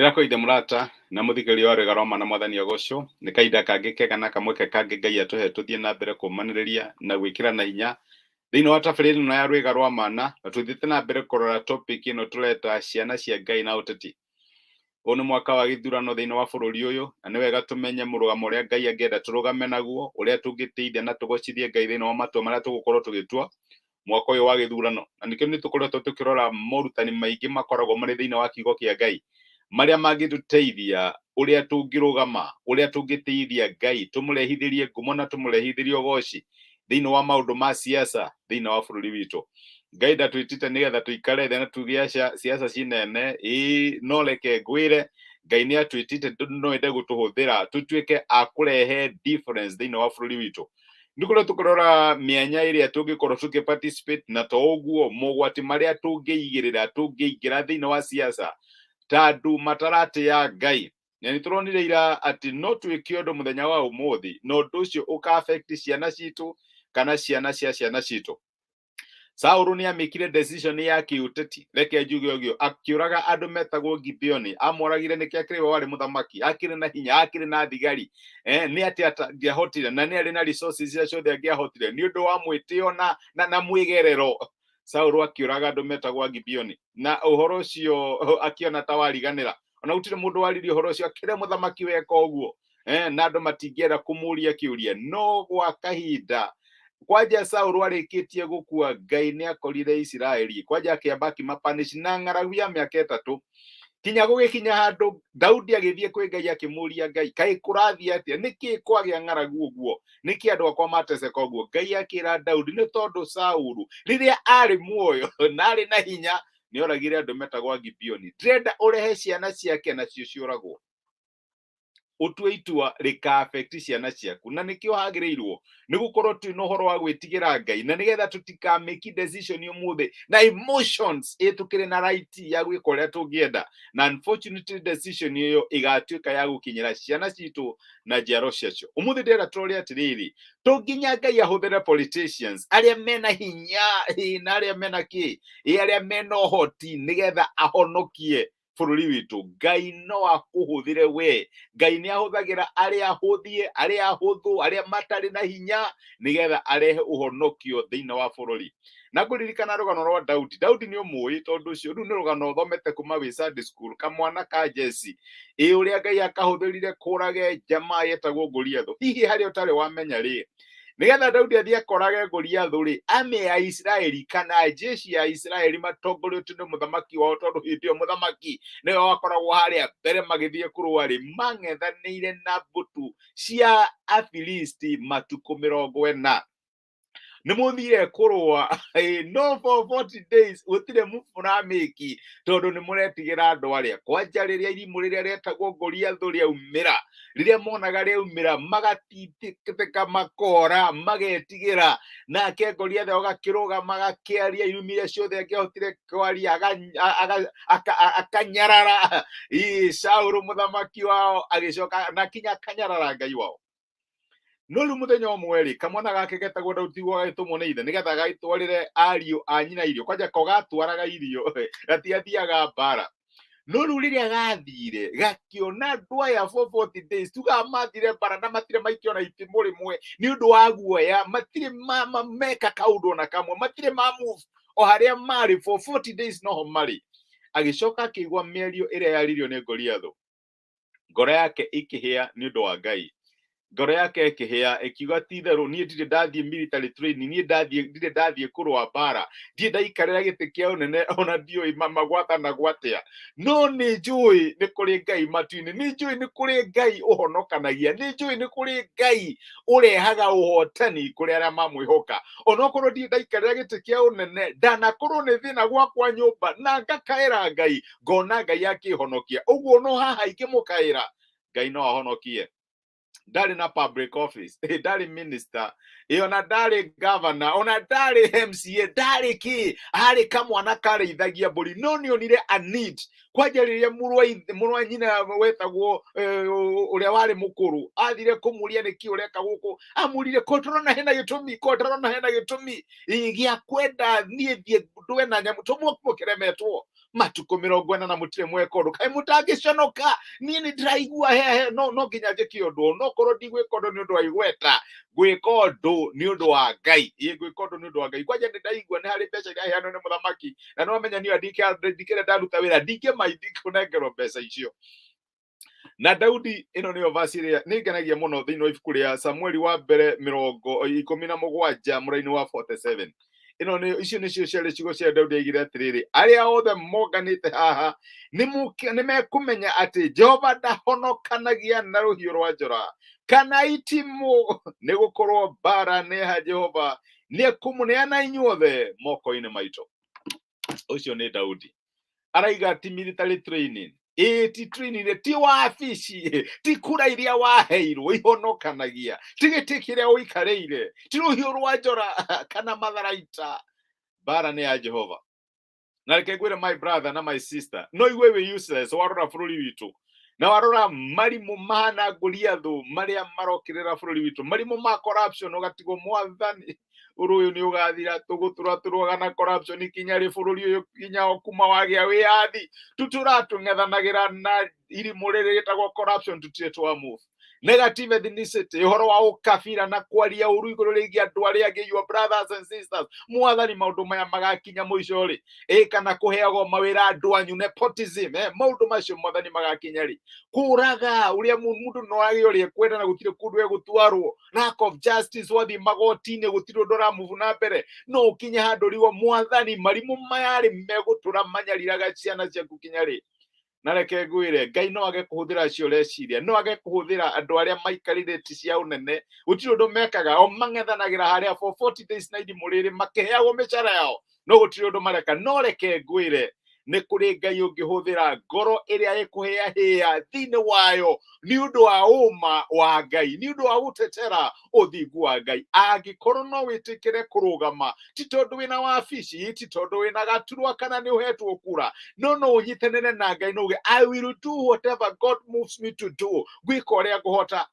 Ndirakoithe murata na muthikiri wa Regaroma na mwathani ogosho ni kaida kangi kega na kamwe kangi Ngai atuhe tuthie na mbere kumaniriria na gwikira na hinya thiini wa tabarĩra ĩno ya rwĩga rwa mana na tuthiĩte na mbere kurora topic ĩno tureta ciana cia Ngai na ũteti. Ũyũ nĩ mwaka wa gĩthurano thĩinĩ wa bũrũri ũyũ na nĩ wega tũmenye mũrũgamo ũrĩa Ngai angĩenda tũrũgame naguo, ũrĩa tũngĩteithia na tũgocithie Ngai thĩinĩ wa matua marĩa tũgũkorwo tũgĩtua mwaka ũyũ wa gĩthurano. Na nĩkĩo nĩ tũkoretwo tũkĩrora morutani maingĩ makoragwo marĩ thĩinĩ wa kiugo kĩa Ngai marĩa mangĩtũteithia ũrĩa tũngĩrũgama, ũrĩa tũngĩteithia Ngai tũmũrehithĩrie ngumo na tũmũrehithĩrie ũgoci thĩinĩ wa maũndũ ma siasa thĩinĩ wa bũrũri witũ. Ngai ndatwĩtĩte nĩgetha tũikare thĩ na tuge siasa cinene, no reke ngwĩre Ngai nĩ atwĩtĩte no ende gũtũhũthĩra tũtuĩke a kũrehe difference thĩinĩ wa bũrũri witũ. Nĩ kũrĩa tũkũrora mĩanya ĩrĩa tũngĩkorwo tũkĩ-participate na to ũguo mogwati marĩa tũngĩigĩrĩra tũngĩingĩra thĩinĩ wa siasa tandũ mataratĩa Ngai. Na nĩ tũronire ira atĩ no twĩke ũndũ mũthenya wa ũmũthĩ na ũndũ ũcio ũka-affect ciana citũ kana ciana cia ciana citũ. Saũlũ nĩ amĩkire decision ya kĩũteti, reke njuge ũguo, akĩũraga andũ metagwo Gibeoni. Amoragire nĩkĩ akĩrĩ we warĩ mũthamaki, akĩrĩ na hinya, akĩrĩ na thigari, nĩ atĩ angĩahotire na nĩ arĩ na resources iria ciothe angĩahotire nĩ ũndũ wa mwĩtĩo na mwĩgerero. Saũlũ akĩũraga andũ metagwo Gibeoni na ũhoro ũcio akĩona ta wariganĩra. Ona gũtirĩ mũndũ waririe ũhoro ũcio, akĩrĩ mũthamaki weka ũguo, na andũ matingĩenda kũmũria kĩũria. No gwa kahinda kwanja Saũlũ arĩkĩtie gũkua, Ngai nĩ akorire Isiraeli kwanja akĩamba akĩmapanish na ng'aragu ya mĩaka 3 kinya gũgĩkinya handũ Daudi agĩthiĩ kwĩ Ngai akĩmũria Ngai, kaĩ kũrathiĩ atĩa, nĩkĩ kwagĩa ng'aragu ũguo, nĩkĩ andũ akwa mateceka ũguo? Ngai akĩra Daudi nĩ tondũ Saũlũ rĩrĩa arĩ muoyo na arĩ na hinya nĩ oragire andũ metagwo Gibeoni. Ndĩrenda ũrehe ciana ciake nacio ciũragwo, ũtue itua rĩka-affect ciana ciaku, na nĩkĩo hagĩrĩirwo nĩ gũkorwo twĩna ũhoro wa gwĩtigĩra Ngai na nĩgetha tũtika-make decision ũmũthĩ na emotions tũkĩrĩ na right ya gwĩka ũrĩa tũngĩenda, na unfortunately decision ĩyo ĩgatuĩka ya gũkinyĩra ciana citũ na njiaro ciacio. Ũmũthĩ ndĩrenda tũrore atĩrĩrĩ, tũnginya Ngai ahũthĩre politicians arĩa mena hinya na arĩa mena arĩa mena ũhoti nĩgetha ahonokie bũrũri witũ. Ngai no akũhũthĩre we. Ngai nĩ ahũthagĩra arĩa ahũthie, arĩa ahũthũ, arĩa matarĩ na hinya nĩgetha arehe ũhonokio thĩinĩ wa bũrũri. Na ngũririkana rũgano rwa Daudi. Daudi nĩ ũmũĩ tondũ ũcio rĩu nĩ rũgano ũthomete kuma wĩ Sunday school, kamwana ka Jesse ũrĩa Ngai akahũthĩrire kũrage jamaa yetagwo Goliath. Hihi harĩa ũtarĩ wamenya rĩ, nĩgetha Daudi athiĩ akorage Goliath rĩ, army ya Isiraeli kana jeshi ya Isiraeli matongoretio nĩ mũthamaki wao, tondũ hĩndĩ ĩyo mũthamaki nĩwe wakoragwo harĩa mbere magĩthiĩ kũrũa rĩ, mang'ethanĩire na mbũtũ cia Afilisti matukũ 40. Nĩ mũthire kũrũa no for 40 days gũtirĩ mũramĩki tondũ nĩ mũretigĩra andũ arĩa. Kwanja rĩrĩa irimũ rĩrĩa rĩetagwo Goliath rĩaumĩra, rĩrĩa monaga rĩaumĩra magatitĩka makora magetigĩra, nake Goliath agakĩrũgama agakĩaria irumi iria ciothe angĩahotire kwaria akanyarara Saũlũ mũthamaki wao, agĩcoka na kinya akanyarara Ngai wao. No rĩu mũthenya ũmwe rĩ, kamwana gake getagwo Daudi gagĩtũmwo nĩ ithe nĩgetha gagĩtwarĩre ariũ a nyina irio. Kwanja ko gatwaraga irio gatiathiaga mbara. No rĩu rĩrĩa gathire gakĩona andũ aya for 40 days tuga mathire mbara na matirĩ maikio na itimũ rĩmwe nĩ ũndũ wa guoya, matirĩ meka kaũndũ ona kamwe, matirĩ ma move o harĩa marĩ for 40 days noho marĩ. Agĩcoka akĩigua mĩario ĩrĩa yaririo nĩ Goliath. Ngoro yake ikĩhĩa nĩ ũndũ wa Ngai. Ngoro yake ĩkĩhĩa ĩkiuga ti itherũ niĩ ndirĩ ndathiĩ military training, niĩ ndirĩ ndathiĩ kũrũa mbara, ndirĩ ndaikarĩra gĩtĩ kĩa ũnene ona ndiũĩ magwatanagwo atĩa, no nĩ njũĩ nĩ kũrĩ Ngai matu-inĩ, nĩ njũĩ nĩ kũrĩ Ngai ũhonokanagia, nĩ njũĩ nĩ kũrĩ Ngai ũrehaga ũhotani kũrĩ arĩa mamwĩhoka. Onokorwo ndirĩ ndaikarĩra gĩtĩ kĩa ũnene, ndanakorwo nĩ thĩna gwakwa nyũmba na ngakaĩra Ngai, ngona Ngai akĩhonokia. Ũguo no haha ingĩmũkaĩra, Ngai no ahonokie. Ndarĩ na public office, ndarĩ minister, ona ndarĩ governor, ona ndarĩ MCA, ndarĩ kĩ, harĩ kamwana karĩithagia mbũri, no nĩonire a need. Kwanja rĩrĩa mũrũ wa nyina wetagwo ũrĩa warĩ mũkũrũ athire kũmũria nĩkĩ ũreka gũkũ, amũrire ko tũrona hena gĩtũmi gĩa kwenda niĩ thiĩ ndũe na nyamũ tũmũkĩremetwo. matuko 40 na mutire mweka undu kai mutangiconoka nie ni ndiraigua hehe no nginya njike undu no korwo ndigwika undu ni undu wa igweta gwika undu ni undu wa Ngai gwika undu ni undu wa Ngai kwanja ni ndaigua ni hari mbeca iraheanwo ni muthamaki na no menya ni ndikire ndaruta wira ndinge maithiko kunengerwo mbeca icio. Na Daudi ino niyo vasi iria ningenagia muno thiini wa ibuku ria Samueli wa mbere 17 muraini wa 47. Ino ni icio nicio ciarĩ ciugo cia Daudi aigire atiriri aria othe monganite haha ni mekumenya ati Jehova ndahonokanagia na rũhiũ rwa njora kana itimu ni gukorwo bara ni ha Jehova ni ekumuneana inyuothe moko-inĩ maitũ. Ucio ni Daudi araiga ti military training ti training ti wabici ti kura iria waheirwo ihonokanagia ti gĩtĩ kĩrĩa ũikarĩire ti rũhiũ rwa njora kana matharaita. Bara nĩ ya Jehova. Na reke ngwĩre my brother na my sister no iwe wĩ useless warora bũrũri witũ na warora marimũ mahana ngũriathũ marĩa marokĩrĩra bũrũri witũ marimũ ma corruption ũgatigwo mwathani ũyũ nĩ ũgathira tũgũtũratũrwaga na corruption kinya rĩ bũrũri ũyũ kinya kuma wagĩa wĩyathi tũtũratũng'ethanagĩra na irimũ rĩrĩ rĩtagwo corruption tũtirĩ twa move. Negative ethnicity uhoro wa ukabira na kwaria uru iguru rĩgiĩ andũ arĩa angĩ your brothers and sisters mwathani maũndũ maya magakinya mũico rĩ kana kũheagwo mawĩra andũ anyu nepotism maũndũ macio mwathani magakinya rĩ kũraga ũrĩa mũndũ no agĩ ũrĩa kwenda na gũtirĩ kũndũ gũtwarwo lack of justice wathi magoti-inĩ gũtirĩ ũndũ ũramuvu na mbere no ũkinye handũ rigo mwathani marimũ maya rĩ megũtũra manyariraga ciana ciaku kinya rĩ. Na reke ngwĩre Ngai no age kũhũthĩra acio reciria no age kũhũthĩra andũ arĩa maikarĩre ti cia ũnene gũtirĩ ũndũ mekaga o mang'ethanagĩra harĩa for 40 days na irimũ rĩrĩ makĩheagwo mĩcara yao no gũtirĩ ũndũ mareka. No reke ngwĩre nĩ kũrĩ Ngai ũngĩhũthĩra ngoro ĩrĩa ĩkũhĩahĩa thĩinĩ wayo nĩ ũndũ wa ũma wa Ngai nĩ ũndũ wa gũtetera ũthingu wa Ngai angĩkorwo no wĩtĩkĩre kũrũgama ti tondũ wĩna wabici ti tondũ wĩna gaturwa kana nĩ ũhetwo kura no ũnyitanĩre na Ngai no uge I will do whatever God moves me to do gwĩka ũrĩa ngũhota.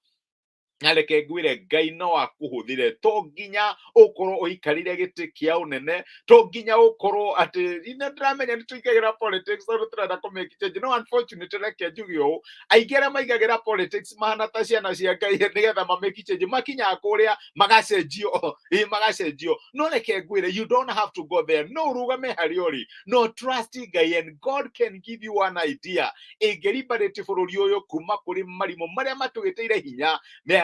Na reke ngwĩre Ngai no akũhũthĩre to nginya ũkorwo ũikarĩre gĩtĩ kĩa ũnene to nginya ũkorwo atĩ ndĩramenya nĩ tũingagĩra politics no tũrenda kũmake change no unfortunately reke njuge ũũ aingĩ arĩa maingagĩra politics mahana ta ciana cia Ngai nĩgetha mamake change makinya kũrĩa magacenjio no reke ngwĩre you don't have to go there no ũrũgame harĩa ũrĩ no trust Ngai and God can give you an idea ĩngĩrimbarĩti bũrũri ũyũ kuma kũrĩ marimũ marĩa matũgĩteire hinya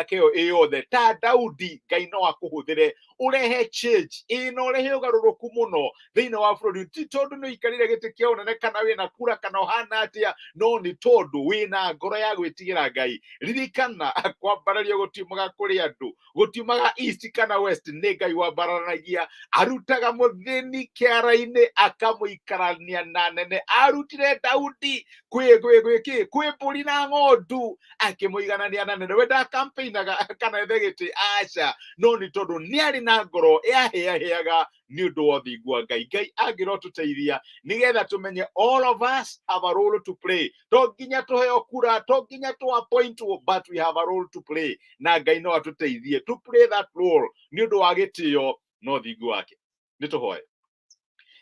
keo eyothe ta Daudi Ngai no akũhũthĩre urehe change ino urehe ũgarũrũku mũno thĩinĩ wa bũrũri ti tondũ nĩ ikarĩre gĩtĩ kĩa ũnene kana wĩna kura kana ũhana atĩa no nĩ tondũ wĩna ngoro ya gwĩtigĩra Ngai. Ririkana kwambararia gũtiumaga kũrĩ andũ gũtiumaga east kana west nĩ Ngai wambaranagia arutaga mũthĩni kĩara-inĩ akamũikarania na nene arutire Daudi kwĩ mbũri na ng'ondu akĩmũiganania na nene wenda campaign kana thegete aca no nĩ tondũ nĩ arĩ na ngoro yahĩahĩaga nĩ ũndũ wa ũthingu wa Ngai. Ngai angĩrotũteithia nĩgetha tũmenye all of us have a role to play to nginya tũheo kura to nginya tũ appoint but we have a role to play na Ngai no atũteithie to play that role nĩ ũndũ wa gĩtĩo na ũthingu wake. Nĩ tũhoe.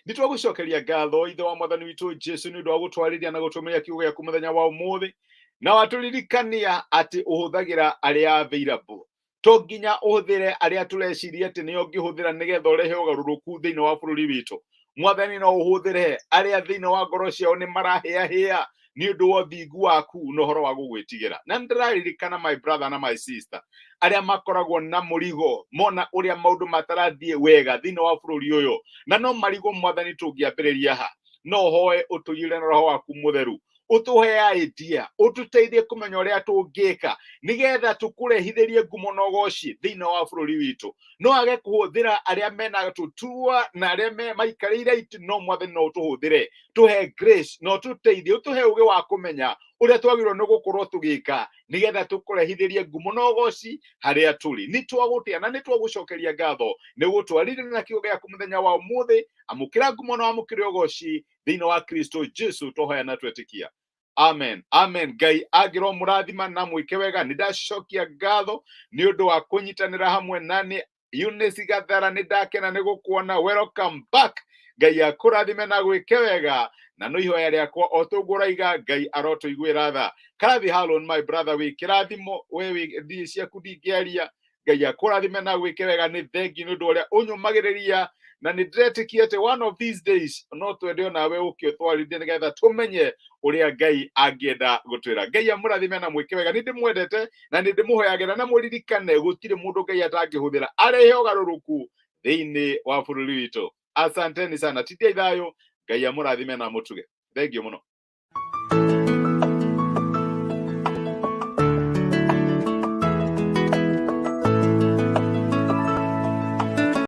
Nĩ twagũcokeria ngatho ithe wa mwathani witũ Jesu nĩ ũndũ wa gũtwarĩria na gũtũmĩra kiugo gĩaku mũthenya wa ũmũthĩ na watũririkania atĩ ũhũthagĩra arĩa available to nginya ũhũthĩre arĩa tũreciria atĩ nĩo ũngĩhũthĩra nĩgetha ũrehe ũgarũrũku thĩinĩ wa bũrũri witũ. Mwathani no ũhũthĩre arĩa thĩinĩ wa ngoro ciao nĩ marahĩahĩa nĩ ũndũ wa ũthingu waku na ũhoro wa gũgwĩtigĩra. Na ndĩraririkana my brother na my sister arĩa makoragwo na mũrigo mona ũrĩa maũndũ matarathiĩ wega thĩinĩ wa bũrũri ũyũ na no marigo Mwathani tũngĩambĩrĩria ha no hoe ũtũiyũre na roho waku mũtheru ũtũhe idea ũtũteithie kũmenya ũrĩa tũngĩka nĩgetha tũkũrehithĩrie ngumo na ũgooci thĩinĩ wa bũrũri witũ. No age kũhũthĩra arĩa mena tũturwa na arĩa maikarĩire itĩ no Mwathani no ũtũhũthĩre tũhe grace no tũteithie ũtũhe ũgĩ wa kũmenya ũrĩa twagĩrĩirwo nĩ gũkorwo tũgĩka nĩgetha tũkũrehithĩrie ngumo na ũgooci harĩa tũrĩ. Nĩ twagũtĩa na nĩ twagũcokeria ngatho nĩ gũtwarĩria na kiugo gĩaku mũthenya wa ũmũthĩ amũkĩra ngumo na amũkĩre ũgooci thĩinĩ wa Kristo Jesu tũhoya na twetĩkia. Amen. Amen. Ngai agĩro mũrathima na mwĩke wega nĩ ndacokia ngatho nĩ ũndũ wa kũnyitanĩra hamwe nani Eunice Gathara nĩ ndakena nĩ gũkuona welcome back. Ngai akũrathime na gwĩke wega na no ihoya rĩakwa o tũguo ũraiga Ngai arotũiguĩra tha. Karathi Harun my brother wĩ kĩrathimo we wĩ ciaku ndingĩaria. Ngai akũrathime na gwĩke wega, nĩ thengi nĩ ũndũ ũrĩa ũnyũmagĩrĩria, na nĩ ndĩretĩkia atĩ one of these days no twende onawe ũke ũtwarithie nĩgetha tũmenye ũrĩa Ngai angĩenda gũtwĩra. Ngai amũrathime na mwĩke wega. Nĩ ndĩmwendete na nĩ ndĩmũhoyagĩra, na mũririkane gũtirĩ mũndũ Ngai atangĩhũthĩra arehe ũgarũrũku thĩinĩ wa bũrũri witũ. Asanteni sana, tithia ithayũ. Ngai amũrathime na mũtuge. Thengiũ mũno.